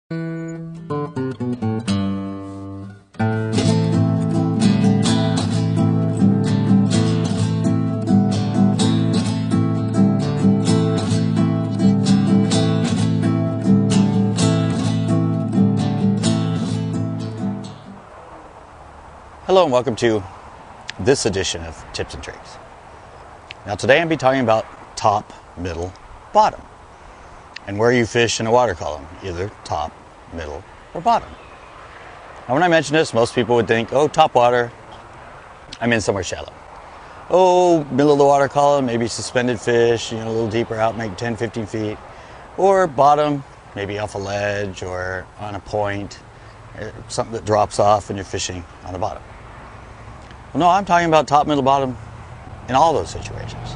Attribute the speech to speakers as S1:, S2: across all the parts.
S1: Hello and welcome to this edition of Tips and Tricks. Now today I'm be talking about top, middle, bottom, and where you fish in a water column, either top, middle, or bottom. Now when I mention this, most people would think, oh, top water, I'm in somewhere shallow. Oh, middle of the water column, maybe suspended fish, a little deeper out, maybe 10, 15 feet. Or bottom, maybe off a ledge or on a point, something that drops off and you're fishing on the bottom. Well, no, I'm talking about top, middle, bottom in all those situations.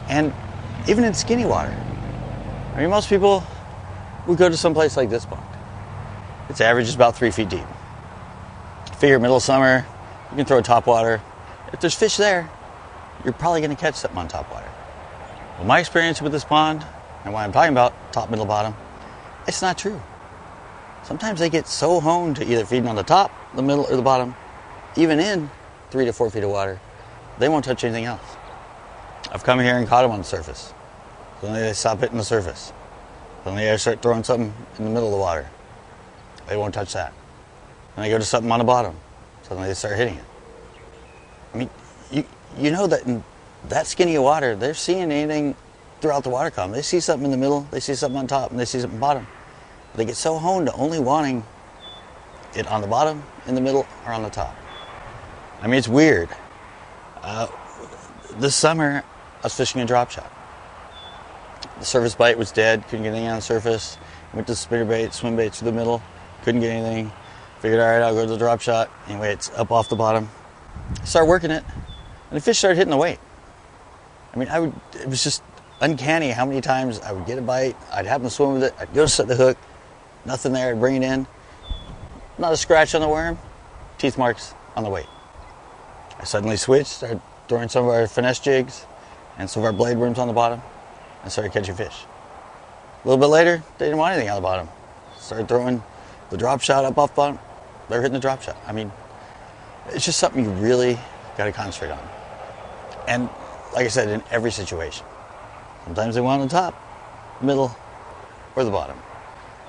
S1: And even in skinny water. I mean, most people would go to some place like this pond. Its average is about 3 feet deep. Figure middle of summer, you can throw top water. If there's fish there, you're probably going to catch something on top water. Well, my experience with this pond, and why I'm talking about top, middle, bottom, it's not true. Sometimes they get so honed to either feeding on the top, the middle, or the bottom, even in 3 to 4 feet of water, they won't touch anything else. I've come here and caught them on the surface. Suddenly they stop hitting the surface. Suddenly I start throwing something in the middle of the water. They won't touch that. Then I go to something on the bottom. Suddenly they start hitting it. I mean, you know that in that skinny of water, they're seeing anything throughout the water column. They see something in the middle, they see something on top, and they see something bottom. But they get so honed to only wanting it on the bottom, in the middle, or on the top. I mean, it's weird. This summer, I was fishing a drop shot. The surface bite was dead, couldn't get anything on the surface. Went to spinnerbait, swim bait through the middle, couldn't get anything. Figured, all right, I'll go to the drop shot. Anyway, it's up off the bottom. I started working it, and the fish started hitting the weight. I mean, it was just uncanny how many times I would get a bite, I'd happen to swim with it, I'd go to set the hook, nothing there, I'd bring it in. Not a scratch on the worm, teeth marks on the weight. I suddenly switched, started throwing some of our finesse jigs and some of our blade worms on the bottom, and started catching fish. A little bit later, they didn't want anything on the bottom. Started throwing the drop shot up off the bottom. They were hitting the drop shot. I mean, it's just something you really got to concentrate on. And like I said, in every situation. Sometimes they want on the top, middle, or the bottom.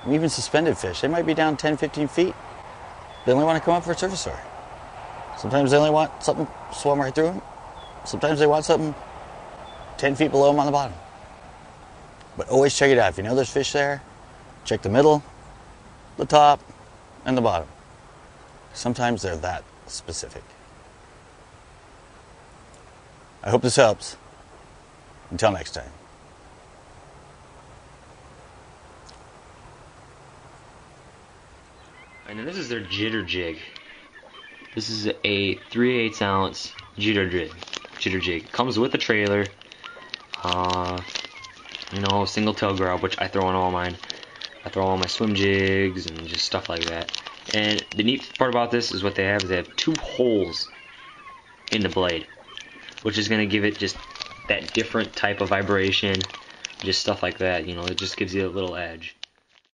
S1: I mean, even suspended fish, they might be down 10, 15 feet. They only want to come up for a surface story. Sometimes they only want something swim right through them. Sometimes they want something 10 feet below them on the bottom. But always check it out. If you know there's fish there, check the middle, the top, and the bottom. Sometimes they're that specific. I hope this helps. Until next time.
S2: And then this is their jitter jig. This is a 3/8 ounce jitter jig. Comes with a trailer. Single tail grub, which I throw on all mine. I throw all my swim jigs and just stuff like that. And the neat part about this is what they have is they have 2 holes in the blade, which is going to give it just that different type of vibration, just stuff like that. It just gives you a little edge.